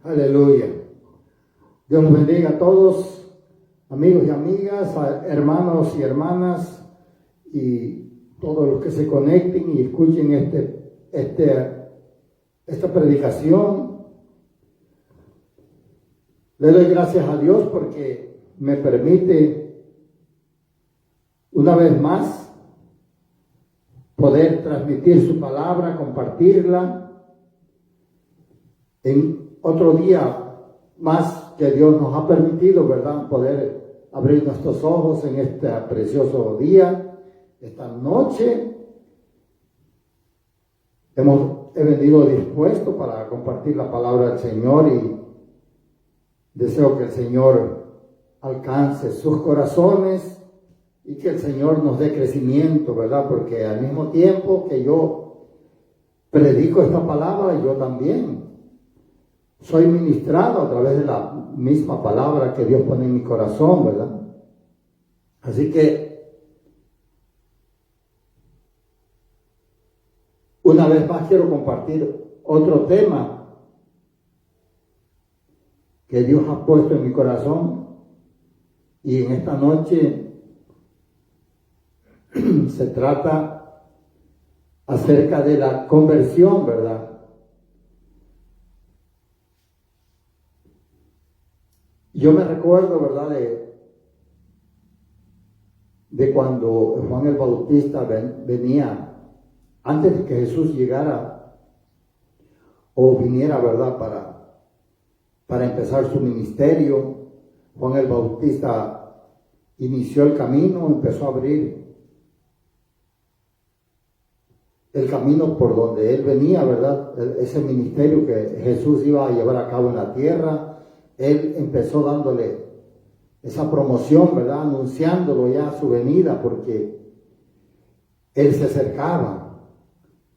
Aleluya. Dios los bendiga a todos, amigos y amigas, hermanos y hermanas, y todos los que se conecten y escuchen esta predicación. Le doy gracias a Dios porque me permite una vez más poder transmitir su palabra, compartirla en otro día más que Dios nos ha permitido, ¿verdad? Poder abrir nuestros ojos en este precioso día, esta noche. He venido dispuesto para compartir la palabra del Señor y deseo que el Señor alcance sus corazones y que el Señor nos dé crecimiento, ¿verdad? Porque al mismo tiempo que yo predico esta palabra, yo también soy ministrado a través de la misma palabra que Dios pone en mi corazón, ¿verdad? Así que una vez más quiero compartir otro tema que Dios ha puesto en mi corazón, y en esta noche se trata acerca de la conversión, ¿verdad? Yo me recuerdo, ¿verdad?, de cuando Juan el Bautista venía, antes de que Jesús llegara o viniera, ¿verdad?, para empezar su ministerio. Juan el Bautista inició el camino, empezó a abrir el camino por donde él venía, ¿verdad? Ese ministerio que Jesús iba a llevar a cabo en la tierra. Él empezó dándole esa promoción, ¿verdad? Anunciándolo ya su venida, porque él se acercaba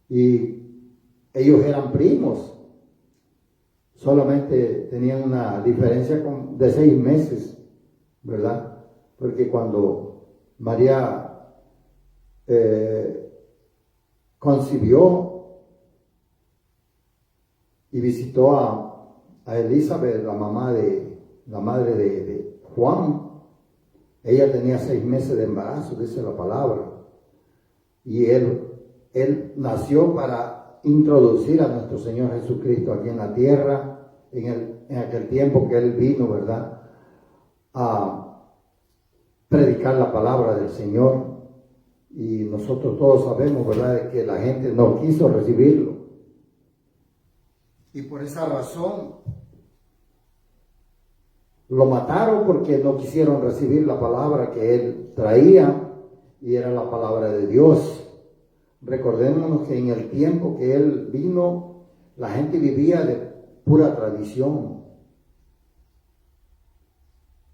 y ellos eran primos. Solamente tenían una diferencia de 6 meses, ¿verdad? Porque cuando María concibió y visitó a Elizabeth, la madre de Juan, ella tenía 6 meses de embarazo, dice la palabra, y él nació para introducir a nuestro Señor Jesucristo aquí en la tierra, en aquel tiempo que él vino, ¿verdad?, a predicar la palabra del Señor. Y nosotros todos sabemos, ¿verdad?, que la gente no quiso recibirlo. Y por esa razón lo mataron, porque no quisieron recibir la palabra que él traía, y era la palabra de Dios. Recordémonos que en el tiempo que él vino, la gente vivía de pura tradición.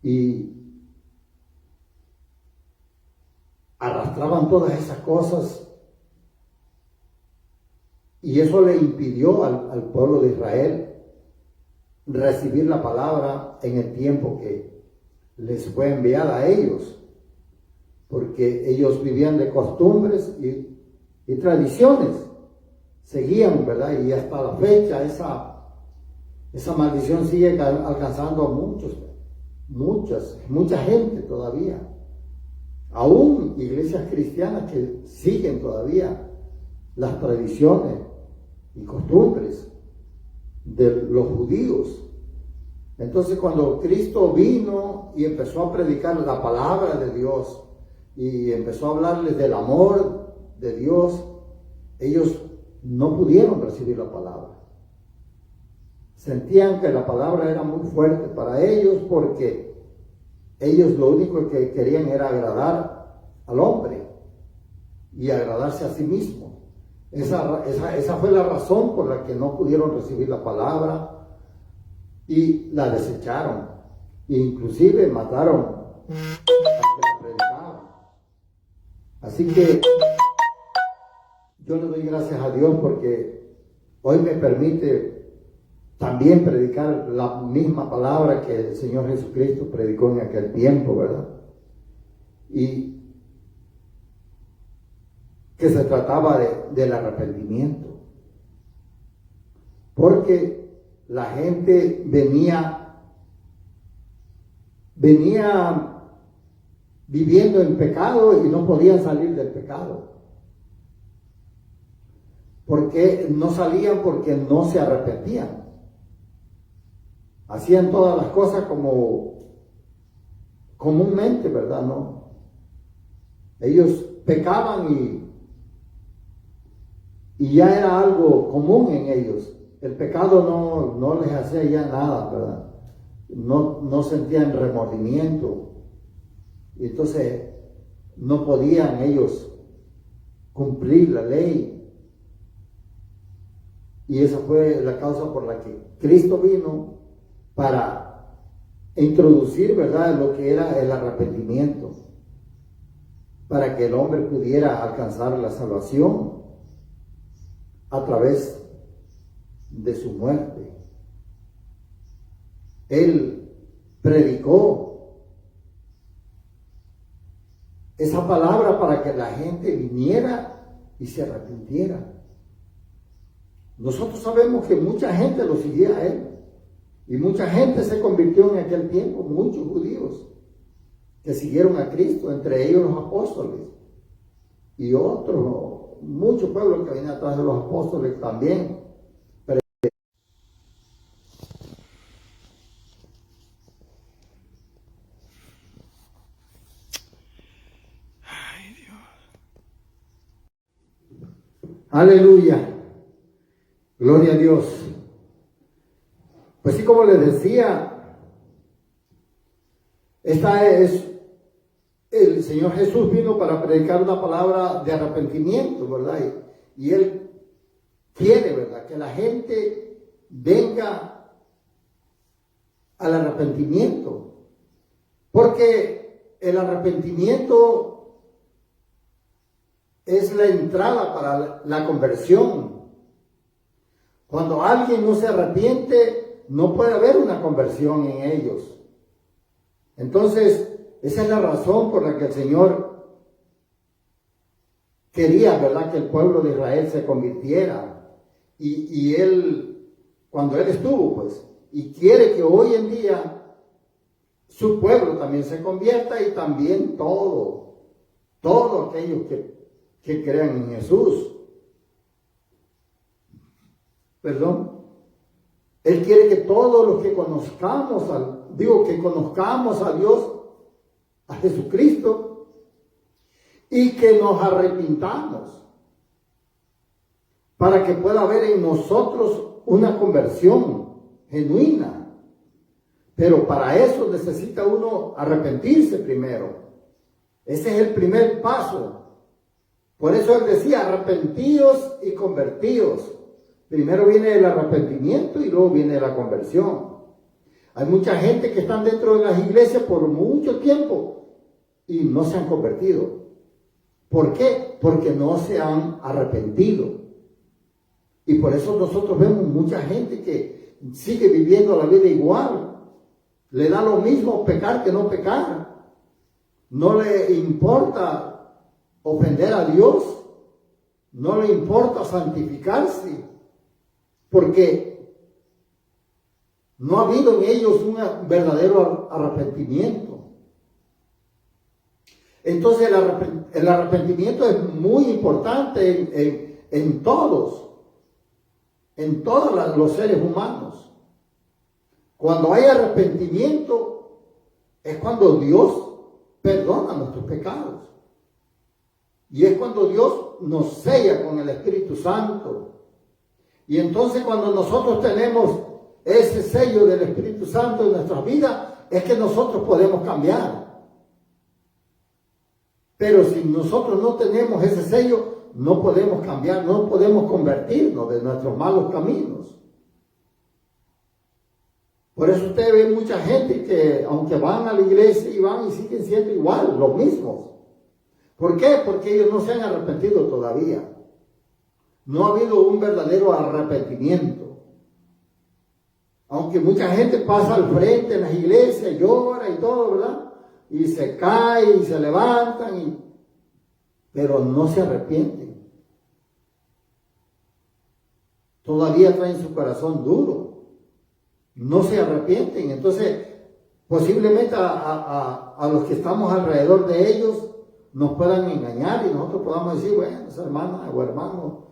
Y arrastraban todas esas cosas, y eso le impidió al pueblo de Israel recibir la palabra en el tiempo que les fue enviada a ellos, porque ellos vivían de costumbres y tradiciones, seguían, ¿verdad? Y hasta la fecha esa maldición sigue alcanzando a mucha gente todavía. Aún iglesias cristianas que siguen todavía las tradiciones y costumbres de los judíos. Entonces, cuando Cristo vino y empezó a predicar la palabra de Dios y empezó a hablarles del amor de Dios, ellos no pudieron recibir la palabra. Sentían que la palabra era muy fuerte para ellos, porque ellos lo único que querían era agradar al hombre y agradarse a sí mismo. Esa fue la razón por la que no pudieron recibir la palabra y la desecharon. E inclusive mataron a que la predicaban. Así que yo le doy gracias a Dios porque hoy me permite también predicar la misma palabra que el Señor Jesucristo predicó en aquel tiempo, ¿verdad? Y que se trataba del arrepentimiento. Porque la gente venía viviendo en pecado y no podían salir del pecado. Porque no salían porque no se arrepentían. Hacían todas las cosas como comúnmente, ¿verdad? ¿No? Ellos pecaban y ya era algo común en ellos. El pecado no les hacía ya nada, ¿verdad? No sentían remordimiento. Y entonces no podían ellos cumplir la ley. Y esa fue la causa por la que Cristo vino para introducir, ¿verdad?, lo que era el arrepentimiento, para que el hombre pudiera alcanzar la salvación a través de su muerte. Él predicó esa palabra para que la gente viniera y se arrepintiera. Nosotros sabemos que mucha gente lo seguía a él y mucha gente se convirtió en aquel tiempo, muchos judíos que siguieron a Cristo, entre ellos los apóstoles y otros, muchos pueblos que venían atrás de los apóstoles también. Ay, Dios. Aleluya. Gloria a Dios. Pues sí, como les decía, el Señor Jesús vino para predicar una palabra de arrepentimiento, ¿verdad? Y Él quiere, ¿verdad?, que la gente venga al arrepentimiento. Porque el arrepentimiento es la entrada para la conversión. Cuando alguien no se arrepiente, no puede haber una conversión en ellos. Entonces, esa es la razón por la que el Señor quería, ¿verdad?, que el pueblo de Israel se convirtiera. Y Él, cuando Él estuvo, pues, y quiere que hoy en día su pueblo también se convierta y también todos aquellos que crean en Jesús. Perdón. Él quiere que todos los que conozcamos a Dios, a Jesucristo, y que nos arrepintamos para que pueda haber en nosotros una conversión genuina. Pero para eso necesita uno arrepentirse primero. Ese es el primer paso. Por eso Él decía, arrepentíos y convertíos. Primero viene el arrepentimiento y luego viene la conversión. Hay mucha gente que están dentro de las iglesias por mucho tiempo y no se han convertido. ¿Por qué? Porque no se han arrepentido. Y por eso nosotros vemos mucha gente que sigue viviendo la vida igual. Le da lo mismo pecar que no pecar. No le importa ofender a Dios. No le importa santificarse. Porque no ha habido en ellos un verdadero arrepentimiento. Entonces el arrepentimiento es muy importante en todos los seres humanos. Cuando hay arrepentimiento es cuando Dios perdona nuestros pecados. Y es cuando Dios nos sella con el Espíritu Santo. Y entonces cuando nosotros tenemos ese sello del Espíritu Santo en nuestras vidas, es que nosotros podemos cambiar. Pero si nosotros no tenemos ese sello, no podemos cambiar, no podemos convertirnos de nuestros malos caminos. Por eso usted ve mucha gente que, aunque van a la iglesia y van y siguen siendo igual, los mismos. ¿Por qué? Porque ellos no se han arrepentido todavía. No ha habido un verdadero arrepentimiento. Aunque mucha gente pasa al frente en las iglesias, llora y todo, ¿verdad? Y se cae y se levantan, pero no se arrepienten. Todavía traen su corazón duro. no se arrepienten. Entonces, posiblemente a los que estamos alrededor de ellos nos puedan engañar y nosotros podamos decir, bueno, esa hermana o hermano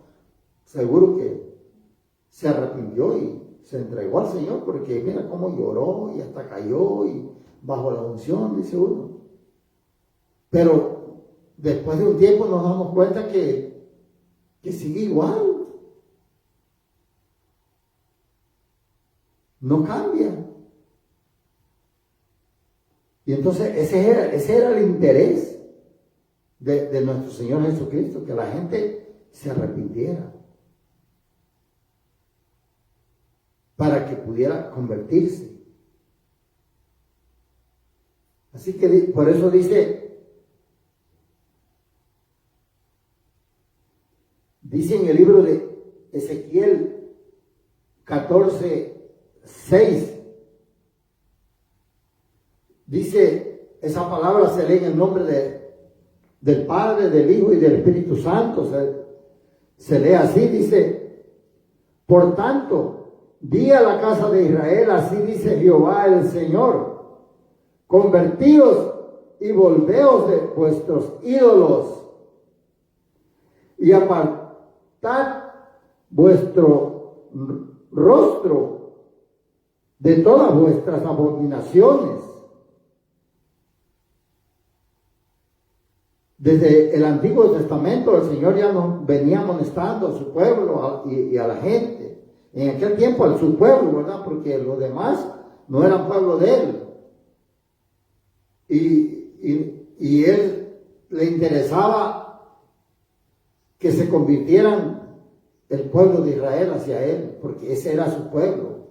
seguro que se arrepintió y se entregó al Señor, porque mira cómo lloró y hasta cayó y bajo la unción, dice uno. Pero después de un tiempo nos damos cuenta que sigue igual. No cambia. Y entonces ese era el interés de nuestro Señor Jesucristo, que la gente se arrepintiera para que pudiera convertirse. Así que por eso dice en el libro de Ezequiel 14:6, dice, esa palabra se lee en el nombre del Padre, del Hijo y del Espíritu Santo. Se lee así, dice, por tanto, di a la casa de Israel, así dice Jehová el Señor, convertíos y volveos de vuestros ídolos y apartad vuestro rostro de todas vuestras abominaciones. Desde el Antiguo Testamento el Señor ya nos venía amonestando a su pueblo y a la gente. En aquel tiempo a su pueblo, ¿verdad? Porque los demás no eran pueblo de él. Y él le interesaba que se convirtieran el pueblo de Israel hacia él, porque ese era su pueblo.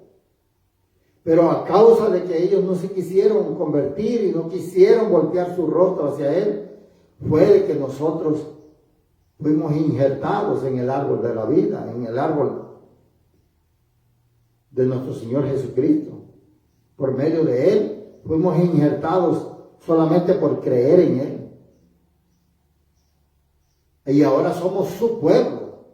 Pero a causa de que ellos no se quisieron convertir y no quisieron voltear su rostro hacia él, fue de que nosotros fuimos injertados en el árbol de la vida, en el árbol de nuestro Señor Jesucristo. Por medio de Él fuimos injertados solamente por creer en Él. Y ahora somos su pueblo.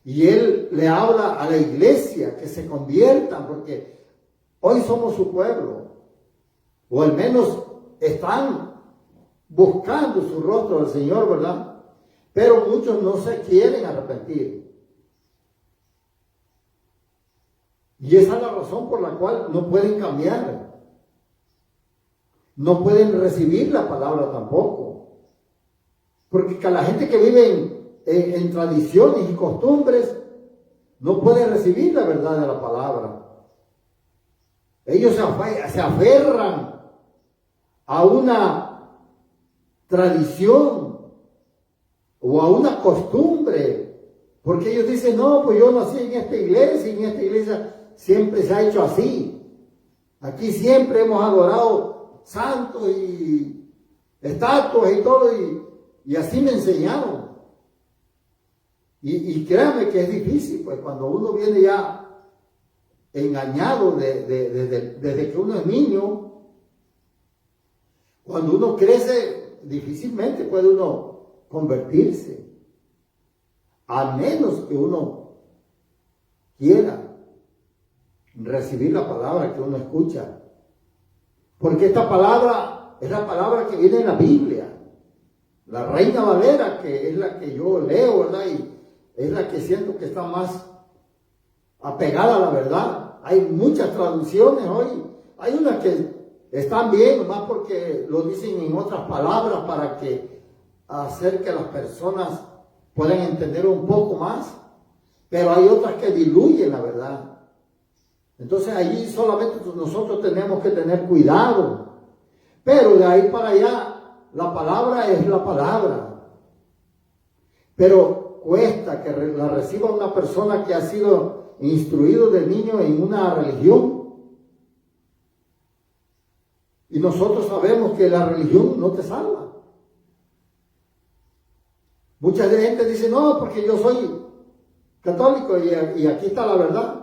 Y Él le habla a la iglesia que se conviertan, porque hoy somos su pueblo. O al menos están buscando su rostro del Señor, ¿verdad? Pero muchos no se quieren arrepentir. Y esa es la razón por la cual no pueden cambiar. No pueden recibir la palabra tampoco. Porque la gente que vive en tradiciones y costumbres no puede recibir la verdad de la palabra. Ellos se aferran a una tradición o a una costumbre. Porque ellos dicen, no, pues yo nací en esta iglesia y en esta iglesia siempre se ha hecho así. Aquí siempre hemos adorado santos y estatuas y todo, y así me enseñaron. Y créanme que es difícil, pues cuando uno viene ya engañado desde que uno es niño, cuando uno crece, difícilmente puede uno convertirse, a menos que uno quiera recibir la palabra que uno escucha. Porque esta palabra es la palabra que viene en la Biblia. La Reina Valera, que es la que yo leo, ¿verdad? Y es la que siento que está más apegada a la verdad. Hay muchas traducciones hoy. Hay unas que están bien, más porque lo dicen en otras palabras para hacer que las personas puedan entender un poco más. Pero hay otras que diluyen la verdad. Entonces allí solamente nosotros tenemos que tener cuidado. Pero de ahí para allá, la palabra es la palabra. Pero cuesta que la reciba una persona que ha sido instruido de niño en una religión. Y nosotros sabemos que la religión no te salva. Mucha gente dice, no, porque yo soy católico y aquí está la verdad.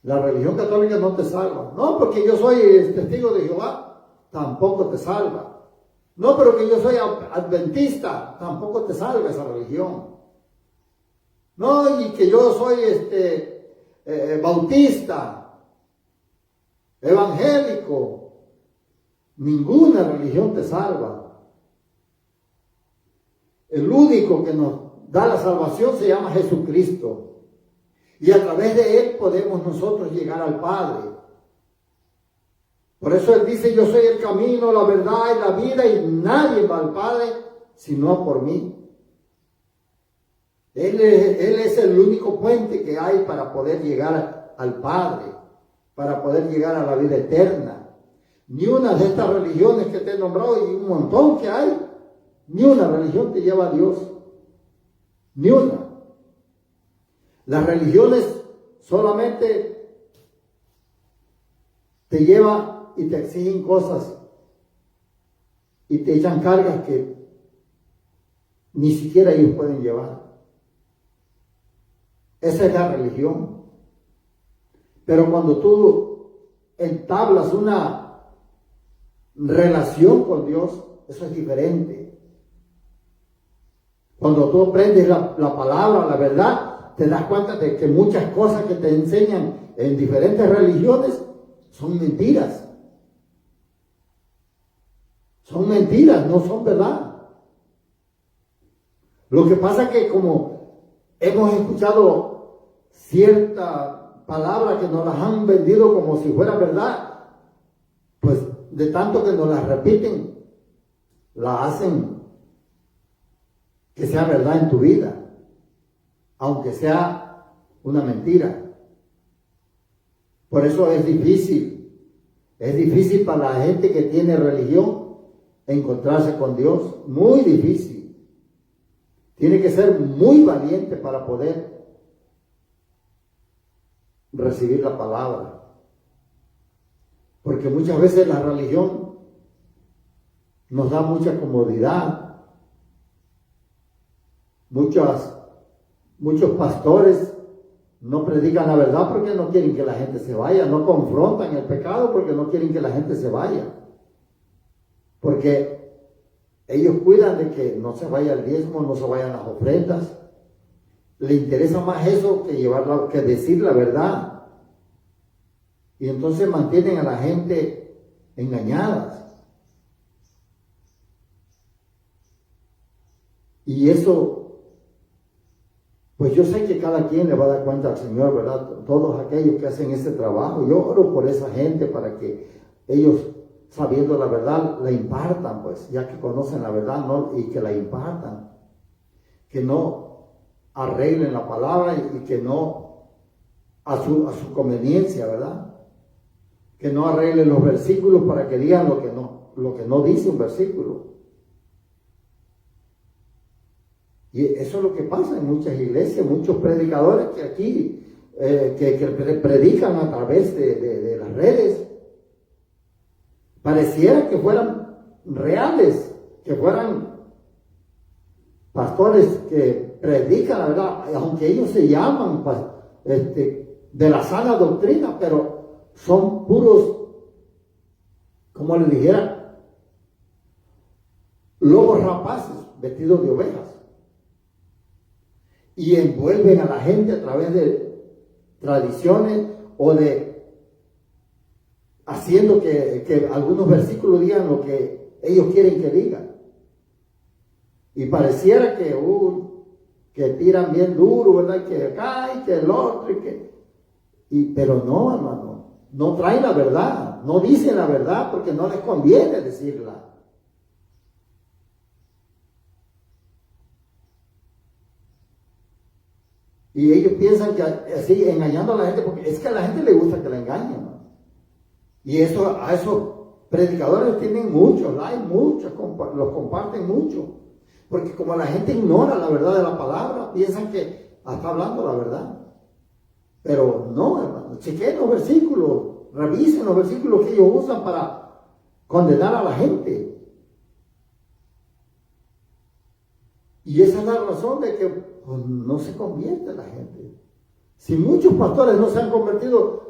La religión católica no te salva. No, porque yo soy testigo de Jehová, tampoco te salva. No, pero que yo soy adventista, tampoco te salva esa religión. No, y que yo soy bautista, evangélico. Ninguna religión te salva. El único que nos da la salvación se llama Jesucristo. Y a través de Él podemos nosotros llegar al Padre. Por eso Él dice, yo soy el camino, la verdad y la vida, y nadie va al Padre sino por mí. Él es el único puente que hay para poder llegar al Padre, para poder llegar a la vida eterna. Ni una de estas religiones que te he nombrado, y un montón que hay, ni una religión te lleva a Dios. Ni una. Las religiones solamente te llevan y te exigen cosas y te echan cargas que ni siquiera ellos pueden llevar. Esa es la religión. Pero cuando tú entablas una relación con Dios, eso es diferente. Cuando tú aprendes la palabra, la verdad, te das cuenta de que muchas cosas que te enseñan en diferentes religiones son mentiras. Son mentiras, no son verdad. Lo que pasa es que como hemos escuchado cierta palabra que nos las han vendido como si fuera verdad, pues de tanto que nos las repiten, la hacen que sea verdad en tu vida, aunque sea una mentira. Por eso es difícil para la gente que tiene religión encontrarse con Dios, muy difícil. Tiene que ser muy valiente para poder recibir la palabra. Porque muchas veces la religión nos da mucha comodidad. Muchos pastores no predican la verdad porque no quieren que la gente se vaya, no confrontan el pecado porque no quieren que la gente se vaya. Porque ellos cuidan de que no se vaya el diezmo, no se vayan las ofrendas. Le interesa más eso que decir la verdad. Y entonces mantienen a la gente engañadas. Y eso, pues yo sé que cada quien le va a dar cuenta al Señor, ¿verdad? Todos aquellos que hacen ese trabajo, yo oro por esa gente para que ellos, sabiendo la verdad, la impartan, pues, ya que conocen la verdad, ¿no? Y que la impartan. Que no arreglen la palabra y que no a su conveniencia, ¿verdad? Que no arreglen los versículos para que digan lo que no dice un versículo. Y eso es lo que pasa en muchas iglesias, muchos predicadores que aquí, que predican a través de las redes. Pareciera que fueran reales, que fueran pastores que predican la verdad, aunque ellos se llaman de la sana doctrina, pero son puros, como les dijera, lobos rapaces vestidos de ovejas. Y envuelven a la gente a través de tradiciones o de haciendo que algunos versículos digan lo que ellos quieren que digan. Y pareciera que tiran bien duro, ¿verdad? Que acá y que el otro, pero no, hermano, no traen la verdad, no dicen la verdad porque no les conviene decirla. Y ellos piensan que así, engañando a la gente, porque es que a la gente le gusta que la engañen, ¿no? Y a esos predicadores tienen muchos, hay muchos, los comparten mucho. Porque como la gente ignora la verdad de la palabra, piensan que está hablando la verdad. Pero no, hermano, chequen los versículos, revisen los versículos que ellos usan para condenar a la gente. Y esa es la razón de que pues, no se convierte la gente. Si muchos pastores no se han convertido,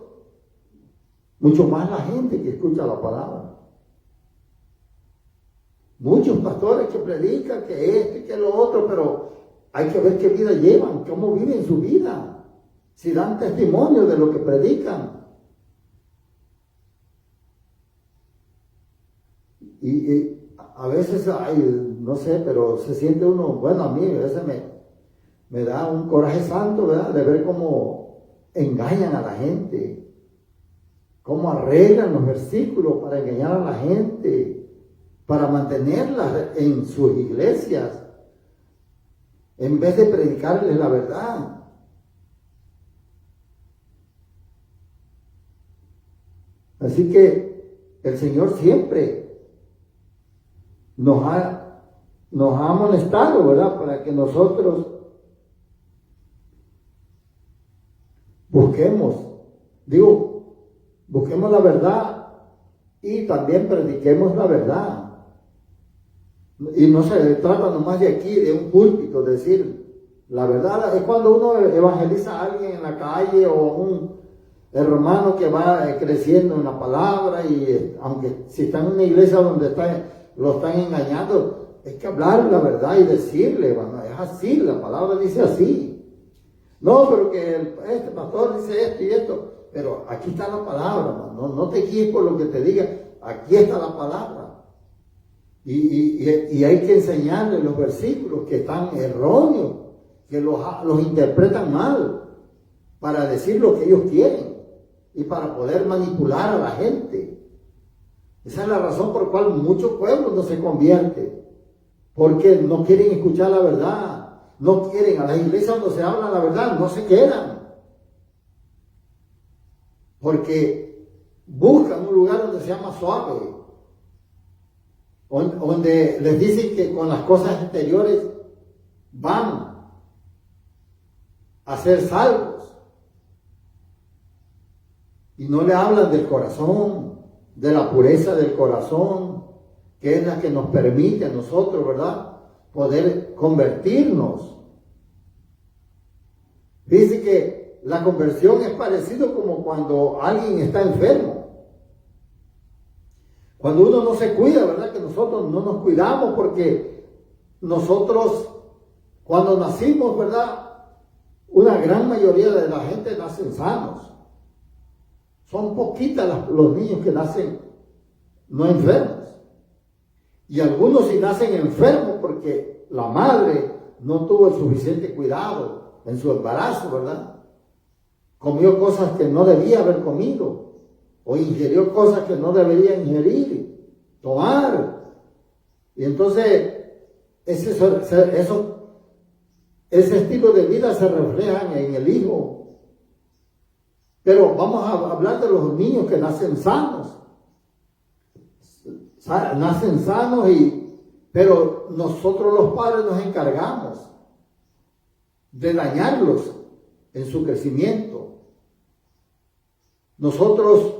mucho más la gente que escucha la palabra. Muchos pastores que predican que esto y que lo otro, pero hay que ver qué vida llevan, cómo viven su vida, si dan testimonio de lo que predican. Y a veces, ay, no sé, pero se siente uno, bueno, a mí a veces me da un coraje santo, ¿verdad? De ver cómo engañan a la gente, cómo arreglan los versículos para engañar a la gente, para mantenerlas en sus iglesias, en vez de predicarles la verdad. Así que el Señor siempre nos ha amonestado, ¿verdad? Para que nosotros busquemos la verdad y también prediquemos la verdad. Y no se trata nomás de aquí, de un púlpito, decir la verdad. Es cuando uno evangeliza a alguien en la calle o un hermano que va creciendo en la palabra, y aunque si está en una iglesia donde lo están engañando, hay que hablar la verdad y decirle, bueno, es así, la palabra dice así. No, pero que este pastor dice esto y esto, pero aquí está la palabra, no te guíes por lo que te diga, aquí está la palabra. Y hay que enseñarle los versículos que están erróneos, que los interpretan mal, para decir lo que ellos quieren y para poder manipular a la gente. Esa es la razón por la cual muchos pueblos no se convierten, porque no quieren escuchar la verdad. No quieren, a las iglesias donde se habla la verdad, no se quedan. Porque buscan un lugar donde se llama suave, donde les dicen que con las cosas exteriores van a ser salvos. Y no le hablan del corazón, de la pureza del corazón, que es la que nos permite a nosotros, ¿verdad?, poder convertirnos. Dice que la conversión es parecido como cuando alguien está enfermo. Cuando uno no se cuida, ¿verdad? Que nosotros no nos cuidamos, porque nosotros cuando nacimos, ¿verdad?, una gran mayoría de la gente nacen sanos. Son poquitas los niños que nacen no enfermos. Y algunos sí nacen enfermos porque la madre no tuvo el suficiente cuidado en su embarazo, ¿verdad? Comió cosas que no debía haber comido, o ingirió cosas que no debería ingerir, tomar. Y entonces ese estilo de vida se refleja en el hijo. Pero vamos a hablar de los niños que nacen sanos. Nacen sanos, pero nosotros los padres nos encargamos de dañarlos en su crecimiento. Nosotros,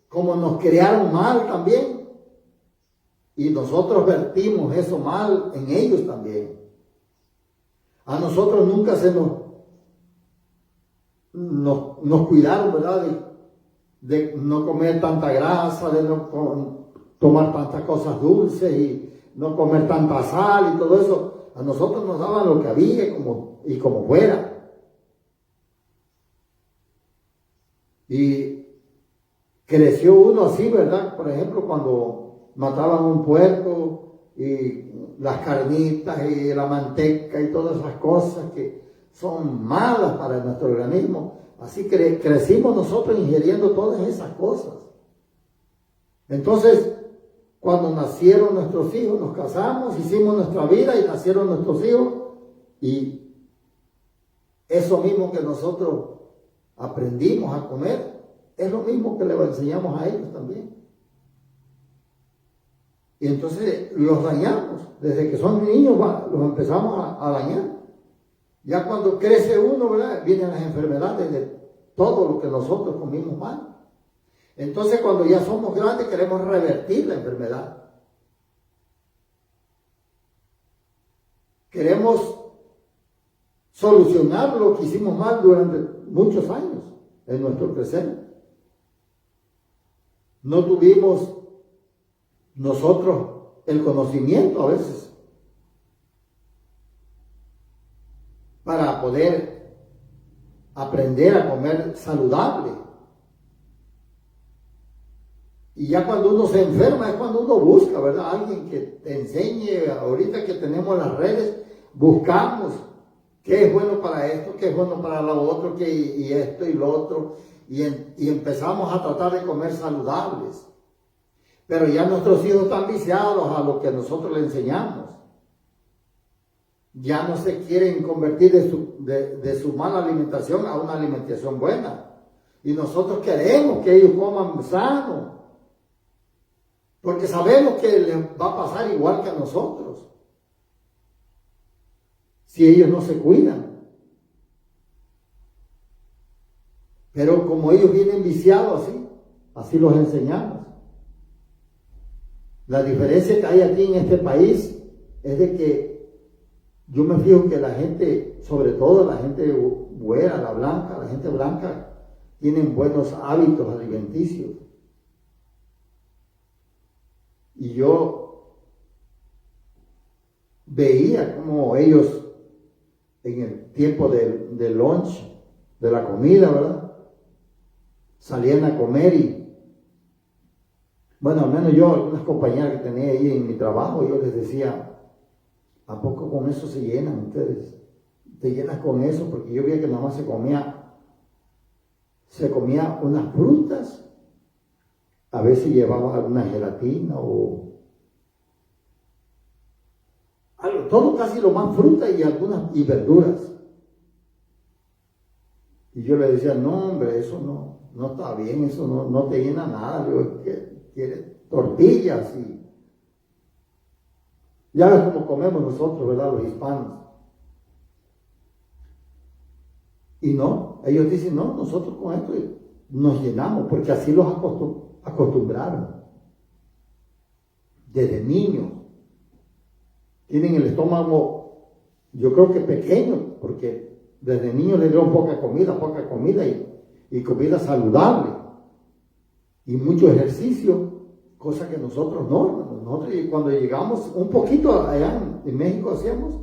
como nos criaron mal también, y nosotros vertimos eso mal en ellos también. A nosotros nunca nos cuidaron, ¿verdad?, de no comer tanta grasa, de no tomar tantas cosas dulces y no comer tanta sal y todo eso. A nosotros nos daban lo que había como fuera. Y creció uno así, ¿verdad? Por ejemplo, cuando mataban un puerco y las carnitas y la manteca y todas esas cosas que son malas para nuestro organismo. Así crecimos nosotros ingiriendo todas esas cosas. Entonces, cuando nacieron nuestros hijos, nos casamos, hicimos nuestra vida y nacieron nuestros hijos, y eso mismo que nosotros aprendimos a comer, es lo mismo que le enseñamos a ellos también. Y entonces los dañamos, desde que son niños los empezamos a dañar. Ya cuando crece uno, ¿verdad?, vienen las enfermedades de todo lo que nosotros comimos mal. Entonces cuando ya somos grandes queremos revertir la enfermedad. Queremos solucionar lo que hicimos mal durante muchos años en nuestro crecer. No tuvimos nosotros el conocimiento a veces para poder aprender a comer saludable. Y ya cuando uno se enferma es cuando uno busca, ¿verdad? Alguien que te enseñe. Ahorita que tenemos las redes, buscamos qué es bueno para esto, qué es bueno para lo otro, y esto y lo otro. Y empezamos a tratar de comer saludables. Pero ya nuestros hijos están viciados a lo que nosotros les enseñamos. Ya no se quieren convertir de su mala alimentación a una alimentación buena. Y nosotros queremos que ellos coman sano. Porque sabemos que les va a pasar igual que a nosotros. Si ellos no se cuidan. Pero como ellos vienen viciados así los enseñamos. La diferencia que hay aquí en este país es de que yo me fijo que la gente, sobre todo la gente güera, la gente blanca, tienen buenos hábitos alimenticios. Y yo veía como ellos en el tiempo del lunch, de la comida, ¿verdad? Salían a comer y, bueno, al menos yo, algunas compañeras que tenía ahí en mi trabajo, yo les decía, ¿a poco con eso se llenan ustedes? ¿Te llenas con eso? Porque yo veía que nada más se comía unas frutas, a veces llevaba alguna gelatina o algo, todo casi lo más fruta y verduras. Y yo le decía, no hombre, eso no está bien, eso no te llena nada. Yo quiere tortillas y ya ves cómo comemos nosotros, ¿verdad? Los hispanos. Y no, ellos dicen, no, nosotros con esto nos llenamos, porque así los acostumbraron. Desde niños. Tienen el estómago, yo creo que pequeño, porque desde niños les dieron poca comida y comida saludable. Y mucho ejercicio, cosa que nosotros no. Nosotros cuando llegamos un poquito allá en México hacíamos,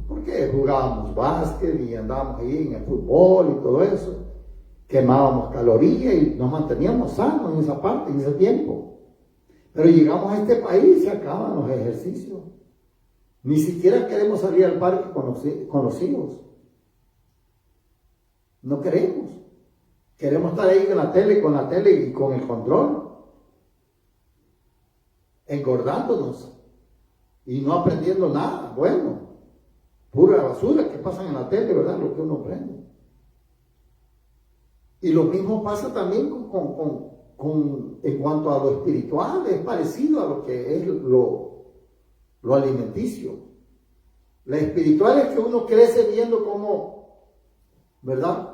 porque jugábamos básquet y andábamos ahí en el fútbol y todo eso, quemábamos calorías y nos manteníamos sanos en esa parte, en ese tiempo. Pero llegamos a este país y se acaban los ejercicios. Ni siquiera queremos salir al parque con los hijos. No queremos. Queremos estar ahí con la tele y con el control, engordándonos y no aprendiendo nada bueno, pura basura que pasan en la tele, ¿verdad? Lo que uno aprende. Y lo mismo pasa también en cuanto a lo espiritual, es parecido a lo que es lo alimenticio. La espiritual es que uno crece viendo cómo, ¿verdad?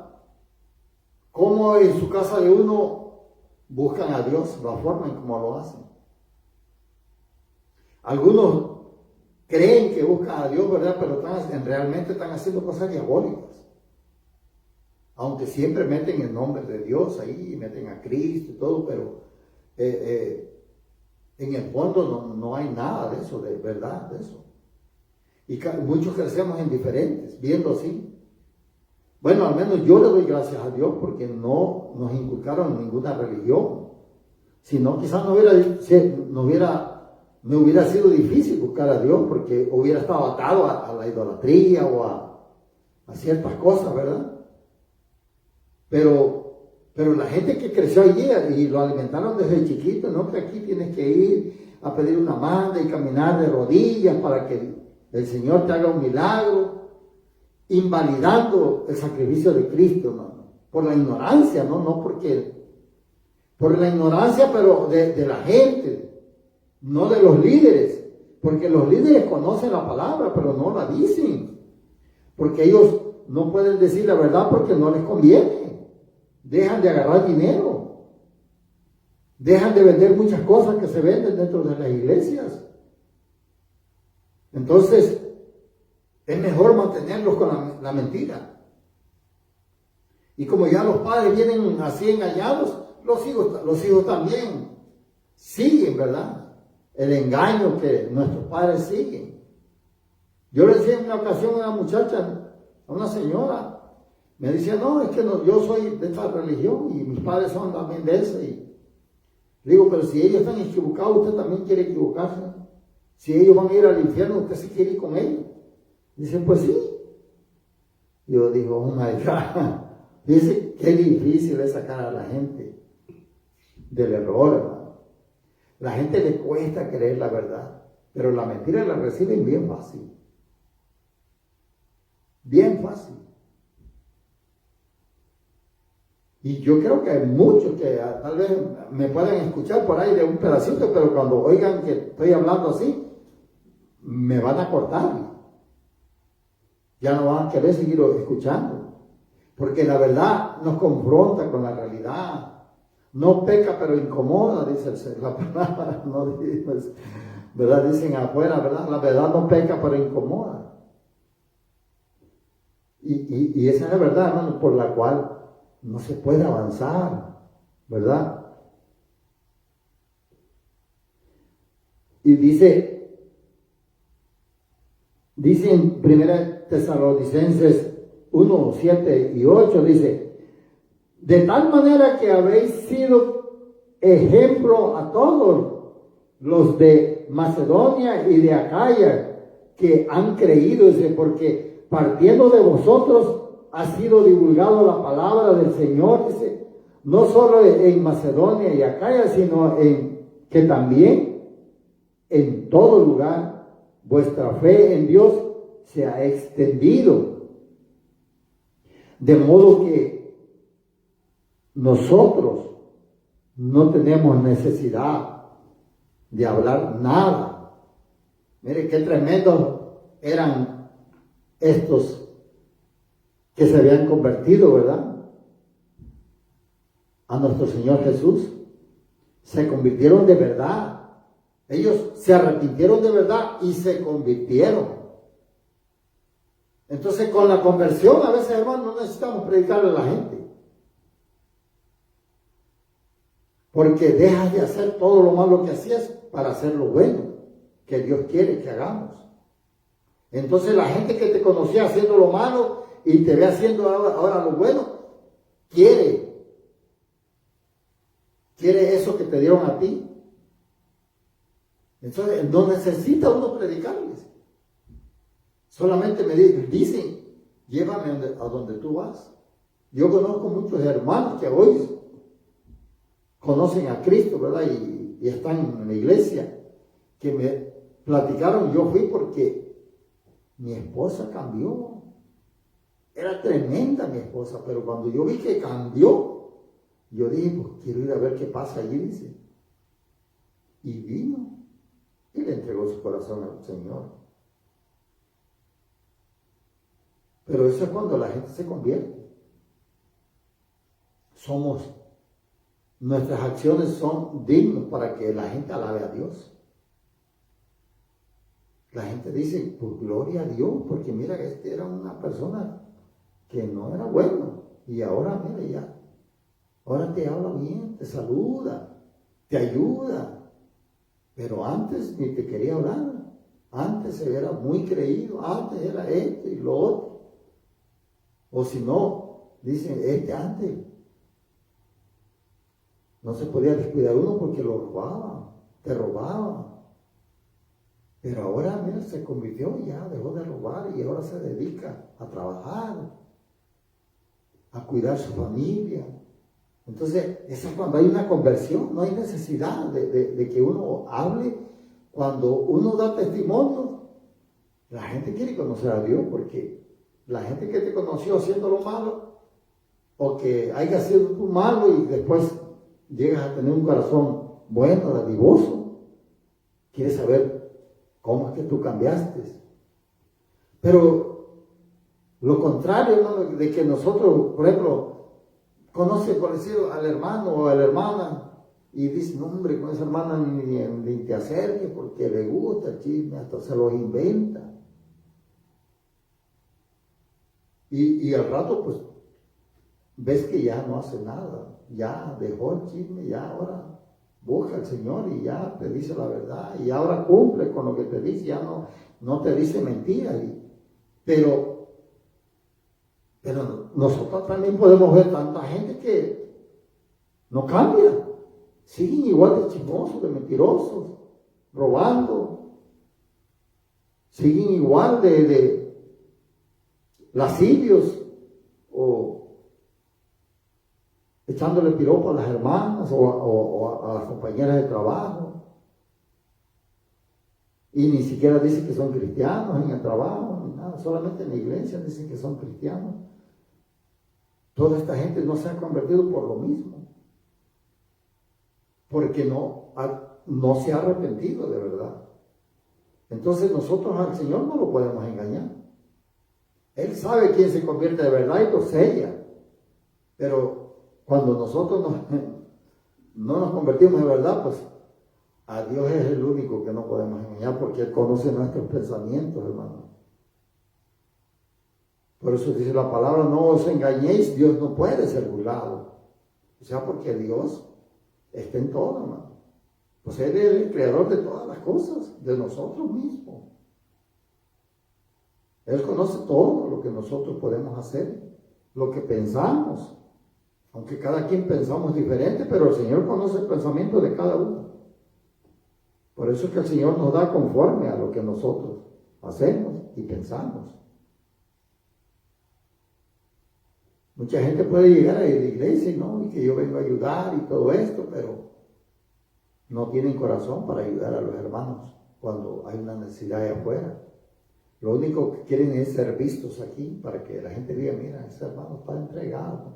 Cómo en su casa de uno buscan a Dios, la forma en cómo lo hacen. Algunos creen que buscan a Dios, ¿verdad? Pero realmente están haciendo cosas diabólicas. Aunque siempre meten el nombre de Dios ahí, meten a Cristo y todo, pero en el fondo no hay nada de eso, de verdad, de eso. Y muchos crecemos en diferentes, viendo así. Bueno, al menos yo le doy gracias a Dios porque no nos inculcaron ninguna religión. Si no, quizás me hubiera sido difícil buscar a Dios porque hubiera estado atado a la idolatría o a ciertas cosas, ¿verdad? Pero la gente que creció allí y lo alimentaron desde chiquito, no que aquí tienes que ir a pedir una manda y caminar de rodillas para que el Señor te haga un milagro, invalidando el sacrificio de Cristo, ¿no? Por la ignorancia, no porque, por la ignorancia, pero de la gente, no de los líderes, porque los líderes conocen la palabra, pero no la dicen, porque ellos no pueden decir la verdad porque no les conviene, dejan de agarrar dinero, dejan de vender muchas cosas que se venden dentro de las iglesias. Entonces, es mejor mantenerlos con la mentira. Y como ya los padres vienen así engañados, los hijos también siguen, ¿verdad? El engaño que nuestros padres siguen. Yo le decía en una ocasión a una muchacha, a una señora, me decía, no, es que yo soy de esta religión y mis padres son también de esa. Le digo, pero si ellos están equivocados, usted también quiere equivocarse. Si ellos van a ir al infierno, usted sí quiere ir con ellos. Dice, pues sí. Yo digo, oh my God. Dice, qué difícil es sacar a la gente del error, hermano. La gente le cuesta creer la verdad, pero la mentira la reciben bien fácil. Bien fácil. Y yo creo que hay muchos que tal vez me pueden escuchar por ahí de un pedacito, pero cuando oigan que estoy hablando así, me van a cortar. Ya no van a querer seguir escuchando. Porque la verdad nos confronta con la realidad. No peca, pero incomoda, dice la palabra. No, ¿verdad? Dicen afuera, ¿verdad? La verdad no peca, pero incomoda. Y esa es la verdad, hermano, por la cual no se puede avanzar, ¿verdad? Y dice en 1 Tesalonicenses 1, 7 y 8, dice, de tal manera que habéis sido ejemplo a todos los de Macedonia y de Acaya que han creído, dice, porque partiendo de vosotros ha sido divulgado la palabra del Señor, dice, no solo en Macedonia y Acaya, sino que también en todo lugar vuestra fe en Dios se ha extendido. De modo que nosotros no tenemos necesidad de hablar nada. Mire qué tremendos eran estos que se habían convertido, ¿verdad? A nuestro Señor Jesús. Se convirtieron de verdad. Ellos se arrepintieron de verdad y se convirtieron. Entonces, con la conversión, a veces, hermano, no necesitamos predicarle a la gente. Porque dejas de hacer todo lo malo que hacías para hacer lo bueno que Dios quiere que hagamos. Entonces, la gente que te conocía haciendo lo malo y te ve haciendo ahora lo bueno, quiere eso que te dieron a ti. Entonces, no necesita uno predicarles. Solamente me dicen, llévame a donde tú vas. Yo conozco muchos hermanos que hoy conocen a Cristo, ¿verdad? Y están en la iglesia, que me platicaron, yo fui porque mi esposa cambió. Era tremenda mi esposa, pero cuando yo vi que cambió, yo dije, pues quiero ir a ver qué pasa allí, dice. Y vino y le entregó su corazón al Señor. Pero eso es cuando la gente se convierte. Nuestras acciones son dignas para que la gente alabe a Dios. La gente dice, pues gloria a Dios, porque mira, este era una persona que no era bueno. Y ahora, mira ya, ahora te habla bien, te saluda, te ayuda. Pero antes ni te quería hablar. Antes era muy creído, antes era esto y lo otro. O si no, dicen, antes no se podía descuidar uno porque lo robaban, te robaban. Pero ahora, mira, se convirtió ya, dejó de robar y ahora se dedica a trabajar, a cuidar su familia. Entonces, eso es cuando hay una conversión, no hay necesidad de que uno hable. Cuando uno da testimonio, la gente quiere conocer a Dios porque la gente que te conoció haciendo lo malo, o que haya sido tú malo y después llegas a tener un corazón bueno, dadivoso, quiere saber cómo es que tú cambiaste. Pero lo contrario, ¿no? De que nosotros, por ejemplo, conoce por decir al hermano o a la hermana y dice, no hombre, con esa hermana ni te acerques porque le gusta el chisme, hasta se los inventa. Y al rato, pues, ves que ya no hace nada, ya dejó el chisme, ya ahora busca al Señor y ya te dice la verdad, y ahora cumple con lo que te dice, ya no te dice mentiras. Pero nosotros también podemos ver tanta gente que no cambia, siguen igual de chismosos, de mentirosos, robando, siguen igual de lascivios o echándole piropo a las hermanas o a las compañeras de trabajo. Y ni siquiera dicen que son cristianos en el trabajo, ni nada, solamente en la iglesia dicen que son cristianos. Toda esta gente no se ha convertido por lo mismo, porque no se ha arrepentido de verdad. Entonces nosotros al Señor no lo podemos engañar. Él sabe quién se convierte de verdad y lo sella. Pero cuando nosotros no nos convertimos de verdad, pues a Dios es el único que no podemos engañar, porque Él conoce nuestros pensamientos, hermano. Por eso dice la palabra, no os engañéis, Dios no puede ser burlado. O sea, porque Dios está en todo, hermano. Pues Él es el creador de todas las cosas, de nosotros mismos. Él conoce todo lo que nosotros podemos hacer, lo que pensamos. Aunque cada quien pensamos diferente, pero el Señor conoce el pensamiento de cada uno. Por eso es que el Señor nos da conforme a lo que nosotros hacemos y pensamos. Mucha gente puede llegar a la iglesia y que yo vengo a ayudar y todo esto, pero no tienen corazón para ayudar a los hermanos cuando hay una necesidad de afuera. Lo único que quieren es ser vistos aquí para que la gente diga, mira, ese hermano está entregado.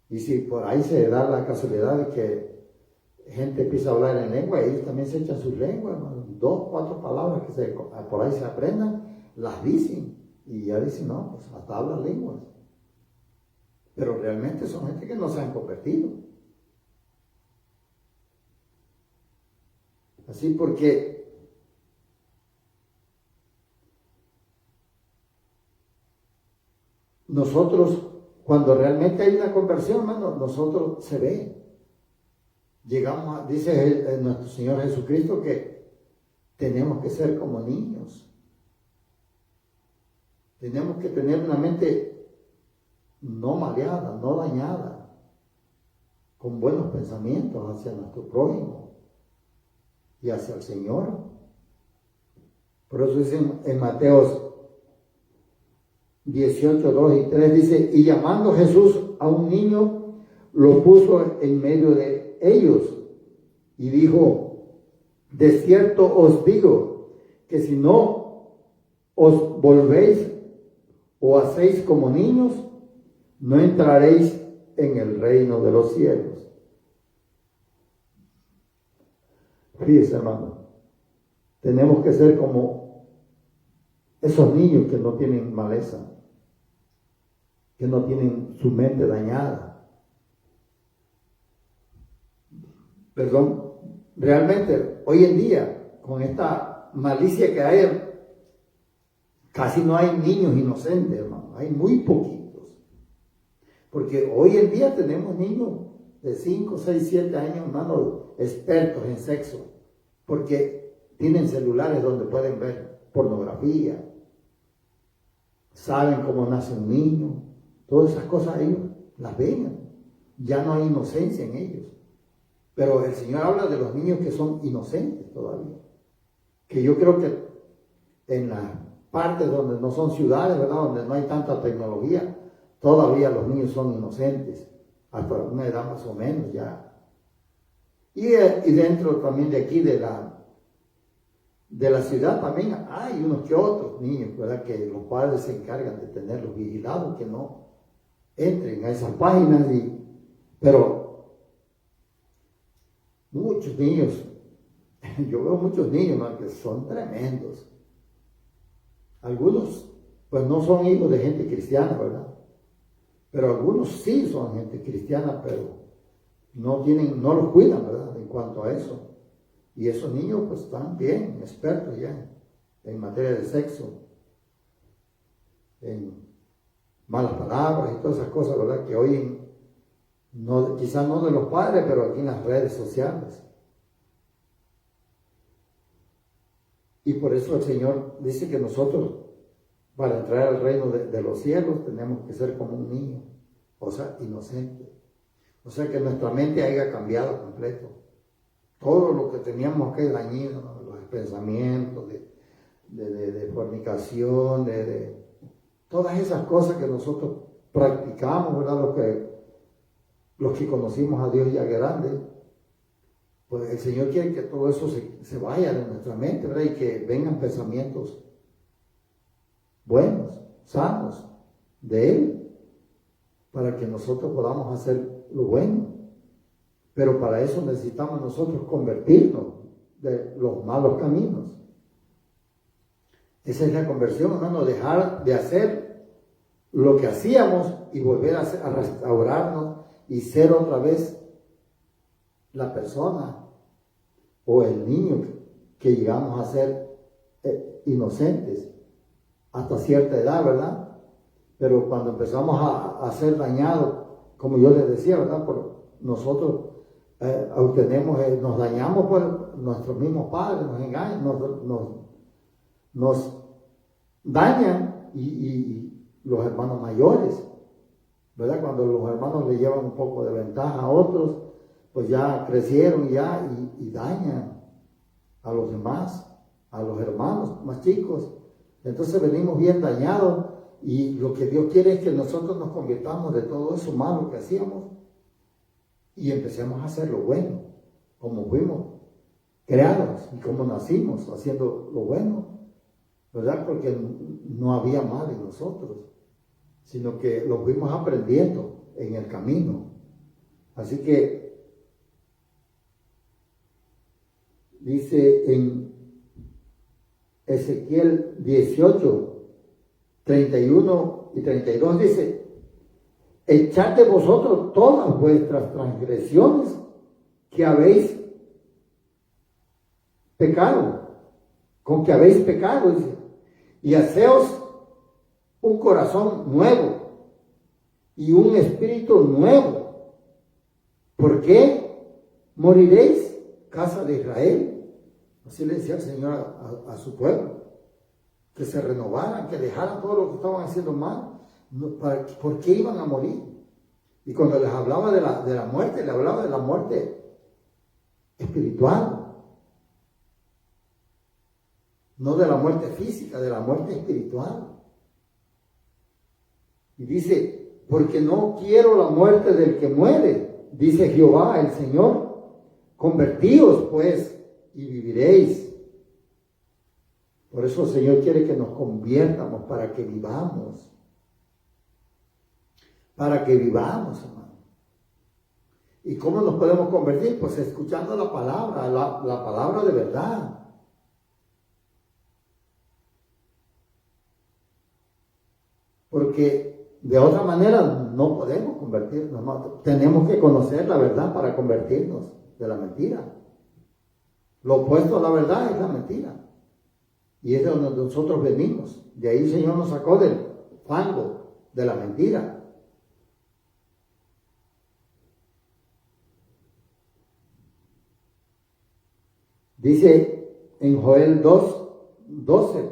Y si por ahí se da la casualidad de que gente empieza a hablar en lengua, ellos también se echan sus lenguas, hermano. 2, 4 palabras que por ahí se aprendan, las dicen. Y ya dicen, no, pues hasta hablan lenguas. Pero realmente son gente que no se han convertido. Así porque nosotros, cuando realmente hay una conversión, hermano, nosotros se ve. Llegamos dice nuestro Señor Jesucristo que tenemos que ser como niños. Tenemos que tener una mente no maleada, no dañada, con buenos pensamientos hacia nuestro prójimo y hacia el Señor. Por eso dice en Mateos 18, 2 y 3, dice, y llamando Jesús a un niño, lo puso en medio de ellos y dijo, de cierto os digo, que si no os volvéis o hacéis como niños, no entraréis en el reino de los cielos. Fíjese, hermano, tenemos que ser como esos niños que no tienen maleza, que no tienen su mente dañada. Perdón, realmente hoy en día, con esta malicia que hay, casi no hay niños inocentes, hermano, hay muy poquitos. Porque hoy en día tenemos niños de 5, 6, 7 años, hermano, expertos en sexo, porque tienen celulares donde pueden ver pornografía, saben cómo nace un niño, todas esas cosas ellos las ven, ya no hay inocencia en ellos. Pero el Señor habla de los niños que son inocentes todavía, que yo creo que en las partes donde no son ciudades, ¿verdad?, donde no hay tanta tecnología, todavía los niños son inocentes, hasta una edad más o menos ya. Y dentro también de aquí de la ciudad también hay unos que otros niños, ¿verdad?, que los padres se encargan de tenerlos vigilados, que no entren a esas páginas. Pero muchos niños, yo veo muchos niños, ¿no?, que son tremendos. Algunos pues no son hijos de gente cristiana, ¿verdad? Pero algunos sí son gente cristiana, pero no los cuidan, ¿verdad?, en cuanto a eso. Y esos niños pues están bien expertos ya en materia de sexo, en malas palabras y todas esas cosas, ¿verdad?, que oyen, quizás no de los padres, pero aquí en las redes sociales. Y por eso el Señor dice que nosotros, para entrar al reino de los cielos, tenemos que ser como un niño, o sea, inocente. O sea que nuestra mente haya cambiado completo. Todo lo que teníamos que dañino, ¿no? Los pensamientos de fornicación, de todas esas cosas que nosotros practicamos, ¿verdad? Los que conocimos a Dios ya grande, pues el Señor quiere que todo eso se vaya de nuestra mente, ¿verdad? Y que vengan pensamientos buenos, sanos, de Él, para que nosotros podamos hacer lo bueno. Pero para eso necesitamos nosotros convertirnos de los malos caminos. Esa es la conversión, hermano, dejar de hacer lo que hacíamos y volver a restaurarnos y ser otra vez la persona o el niño que llegamos a ser inocentes hasta cierta edad, ¿verdad? Pero cuando empezamos a ser dañados, como yo les decía, ¿verdad? Por nosotros nos dañamos por nuestros mismos padres, nos engañan, nos dañan y los hermanos mayores, ¿verdad? Cuando los hermanos le llevan un poco de ventaja a otros, pues ya crecieron ya y dañan a los demás, a los hermanos más chicos. Entonces venimos bien dañados y lo que Dios quiere es que nosotros nos convirtamos de todo eso malo que hacíamos y empecemos a hacer lo bueno, como fuimos creados y como nacimos haciendo lo bueno, ¿verdad? Porque no había mal en nosotros, sino que lo fuimos aprendiendo en el camino. Así que dice en Ezequiel 18, 31 y 32, dice: echad de vosotros todas vuestras transgresiones que habéis pecado, con que habéis pecado, dice, y haceos un corazón nuevo y un espíritu nuevo. ¿Por qué moriréis, casa de Israel? Así le decía el Señor a su pueblo, que se renovaran, que dejaran todo lo que estaban haciendo mal. ¿Por qué iban a morir? Y cuando les hablaba de la muerte, le hablaba de la muerte espiritual, no de la muerte física, de la muerte espiritual. Y dice: porque no quiero la muerte del que muere, dice Jehová el Señor. Convertíos pues y viviréis. Por eso el Señor quiere que nos conviertamos para que vivamos. Para que vivamos, hermano. ¿Y cómo nos podemos convertir? Pues escuchando la palabra, la palabra de verdad. Porque de otra manera no podemos convertirnos, ¿no? Tenemos que conocer la verdad para convertirnos de la mentira. Lo opuesto a la verdad es la mentira. Y es de donde nosotros venimos. De ahí el Señor nos sacó del fango de la mentira. Dice en Joel 2:12: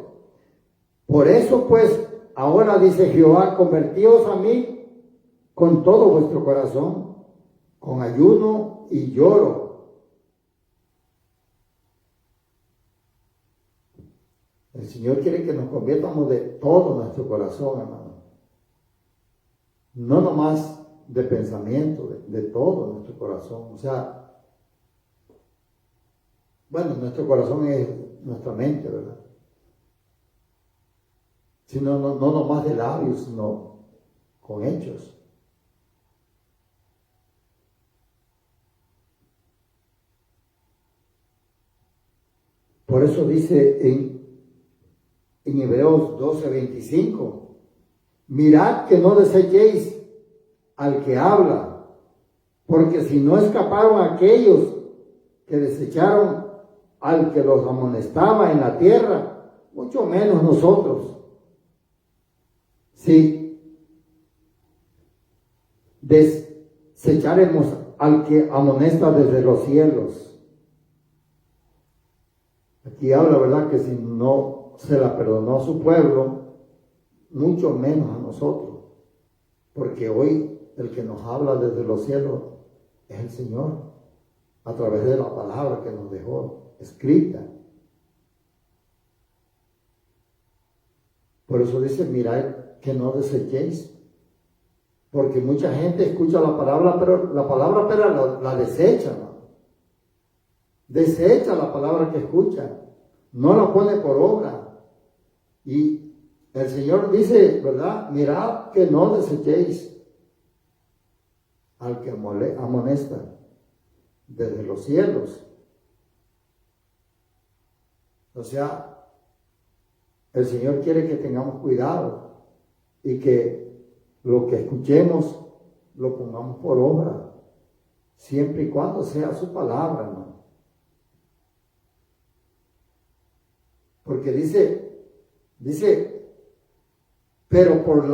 por eso pues, ahora dice Jehová, convertíos a mí con todo vuestro corazón, con ayuno y lloro. El Señor quiere que nos convirtamos de todo nuestro corazón, hermano. No nomás de pensamiento, de todo nuestro corazón. O sea, bueno, nuestro corazón es nuestra mente, ¿verdad? Sino no nomás de labios, sino con hechos. Por eso dice en Hebreos 12:25: mirad que no desechéis al que habla, porque si no escaparon aquellos que desecharon al que los amonestaba en la tierra, mucho menos nosotros. Si desecharemos al que amonesta desde los cielos. Aquí habla, ¿verdad?, que si no se la perdonó a su pueblo, mucho menos a nosotros. Porque hoy el que nos habla desde los cielos es el Señor, a través de la palabra que nos dejó escrita. Por eso dice, mirad que no desechéis. Porque mucha gente escucha la palabra, pero la desecha, ¿no? Desecha la palabra que escucha, no la pone por obra. Y el Señor dice, ¿verdad? Mirad que no desechéis al que amonesta desde los cielos. O sea, el Señor quiere que tengamos cuidado y que lo que escuchemos lo pongamos por obra, siempre y cuando sea su palabra, ¿no? Porque dice, pero por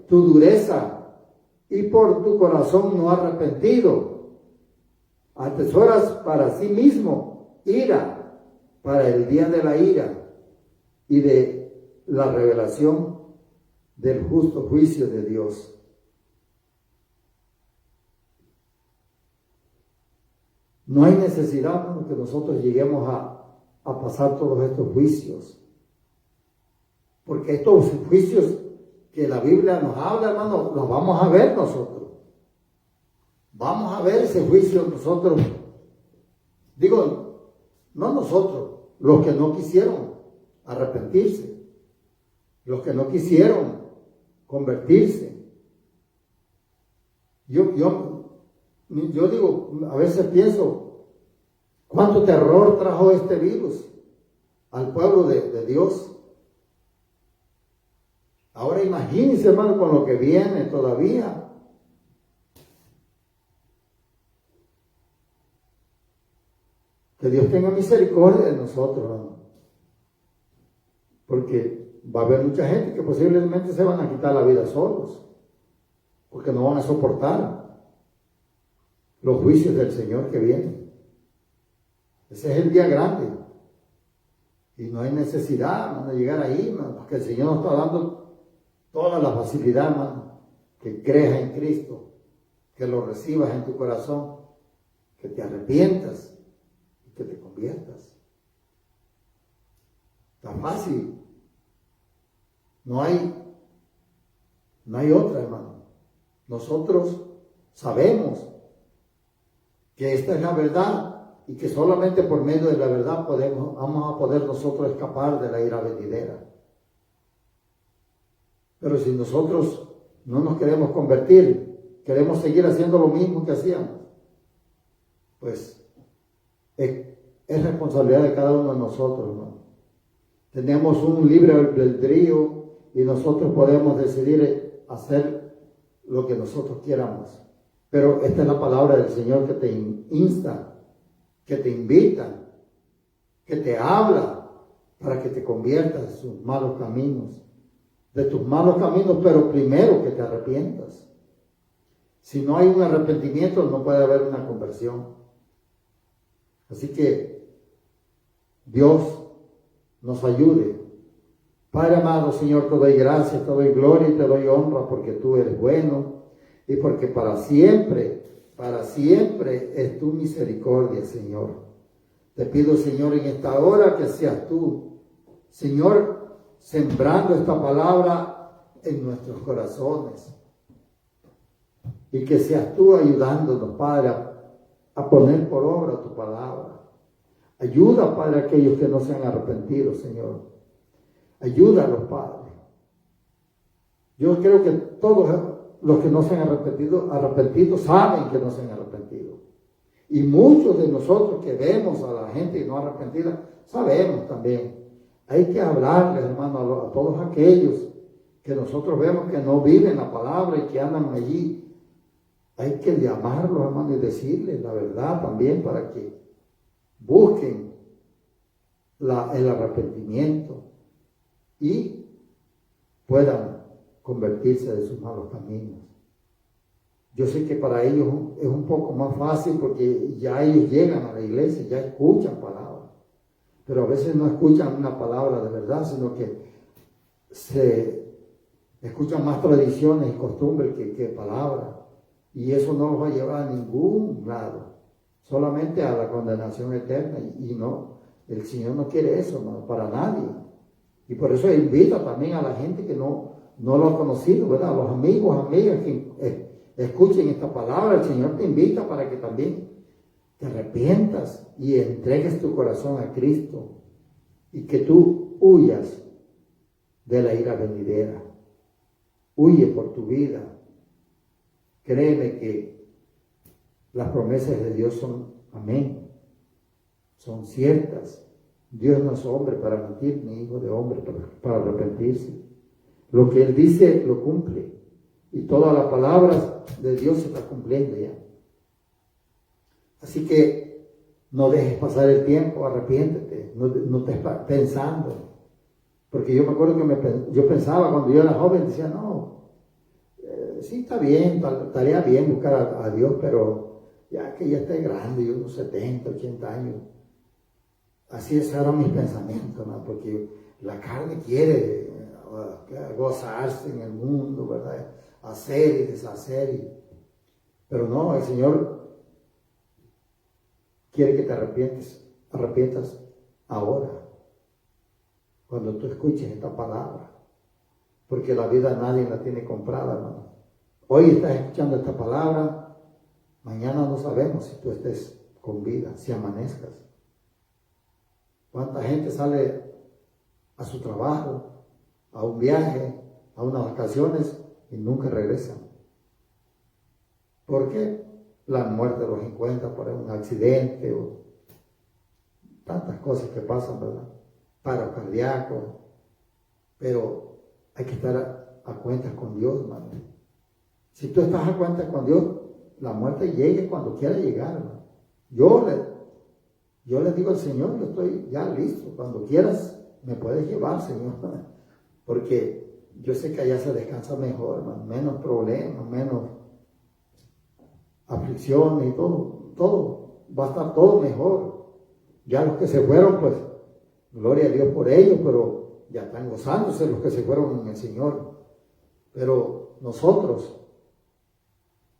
tu dureza y por tu corazón no arrepentido, atesoras para sí mismo ira para el día de la ira y de la revelación del justo juicio de Dios. No hay necesidad, hermano, que nosotros lleguemos a pasar todos estos juicios. Porque estos juicios que la Biblia nos habla, hermano, los vamos a ver nosotros. Vamos a ver ese juicio nosotros. Digo, no nosotros, los que no quisieron arrepentirse, los que no quisieron convertirse. Yo digo, a veces pienso, ¿cuánto terror trajo este virus al pueblo de Dios? Ahora imagínense, hermano, con lo que viene todavía. Que Dios tenga misericordia de nosotros, hermano. Porque va a haber mucha gente que posiblemente se van a quitar la vida solos, porque no van a soportar los juicios del Señor que vienen. Ese es el día grande. Y no hay necesidad, hermano, de llegar ahí, hermano, porque el Señor nos está dando toda la facilidad, hermano, que creas en Cristo, que lo recibas en tu corazón, que te arrepientas y que te conviertas. Está fácil. No hay otra, hermano. Nosotros sabemos que esta es la verdad y que solamente por medio de la verdad vamos a poder nosotros escapar de la ira venidera. Pero si nosotros no nos queremos convertir, queremos seguir haciendo lo mismo que hacíamos, pues es responsabilidad de cada uno de nosotros, hermano. Tenemos un libre albedrío y nosotros podemos decidir hacer lo que nosotros quieramos. Pero esta es la palabra del Señor que te insta, que te invita, que te habla para que te conviertas de sus malos caminos. De tus malos caminos, pero primero que te arrepientas. Si no hay un arrepentimiento, no puede haber una conversión. Así que Dios nos ayude. Padre amado, Señor, te doy gracias, te doy gloria y te doy honra porque tú eres bueno y porque para siempre es tu misericordia, Señor. Te pido, Señor, en esta hora que seas tú, Señor, sembrando esta palabra en nuestros corazones y que seas tú ayudándonos, Padre, a poner por obra tu palabra. Ayuda, Padre, a aquellos que no se han arrepentido, Señor. Ayúdalos, Padre. Yo creo que todos los que no se han arrepentido saben que no se han arrepentido. Y muchos de nosotros que vemos a la gente no arrepentida, sabemos también. Hay que hablarles, hermano, a todos aquellos que nosotros vemos que no viven la palabra y que andan allí. Hay que llamarlos, hermano, y decirles la verdad también para que busquen el arrepentimiento y puedan convertirse de sus malos caminos. Yo sé que para ellos es un poco más fácil porque ya ellos llegan a la iglesia, ya escuchan palabras. Pero a veces no escuchan una palabra de verdad, sino que se escuchan más tradiciones y costumbres que palabras. Y eso no los va a llevar a ningún lado, solamente a la condenación eterna. Y no, el Señor no quiere eso, no, para nadie. Y por eso invita también a la gente que no lo ha conocido, ¿verdad? A los amigos, amigas que escuchen esta palabra. El Señor te invita para que también te arrepientas y entregues tu corazón a Cristo y que tú huyas de la ira venidera. Huye por tu vida. Créeme que las promesas de Dios son amén, son ciertas. Dios no es hombre para mentir, ni hijo de hombre para arrepentirse. Lo que Él dice, lo cumple. Y todas las palabras de Dios se están cumpliendo ya. Así que no dejes pasar el tiempo, arrepiéntete, no estés pensando. Porque yo me acuerdo que yo pensaba cuando yo era joven, decía, no, sí está bien, estaría bien buscar a Dios, pero ya que ya esté grande, yo unos 70, 80 años. Así eran mis pensamientos, ¿no? Porque la carne quiere gozarse en el mundo, ¿verdad? Hacer y deshacer. Pero no, el Señor quiere que te arrepientas ahora, cuando tú escuches esta palabra. Porque la vida nadie la tiene comprada, hermano. Hoy estás escuchando esta palabra, mañana no sabemos si tú estés con vida, si amanezcas. ¿Cuánta gente sale a su trabajo, a un viaje, a unas vacaciones y nunca regresan? ¿Por qué? La muerte los encuentra por un accidente o tantas cosas que pasan, ¿verdad? Paro cardíaco. Pero hay que estar a cuentas con Dios, hermano. Si tú estás a cuentas con Dios, la muerte llegue cuando quiera llegar, hermano. Yo le digo al Señor, yo estoy ya listo. Cuando quieras, me puedes llevar, Señor. Porque yo sé que allá se descansa mejor, hermano. Menos problemas, menos aflicciones y todo. Va a estar todo mejor. Ya los que se fueron, pues, gloria a Dios por ellos, pero ya están gozándose los que se fueron en el Señor. Pero nosotros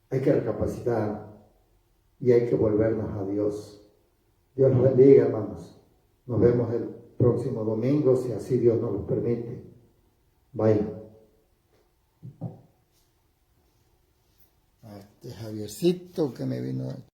hay que recapacitar y hay que volvernos a Dios. Dios los bendiga, hermanos. Nos vemos el próximo domingo, si así Dios nos lo permite. Bye. Este Javiercito que me vino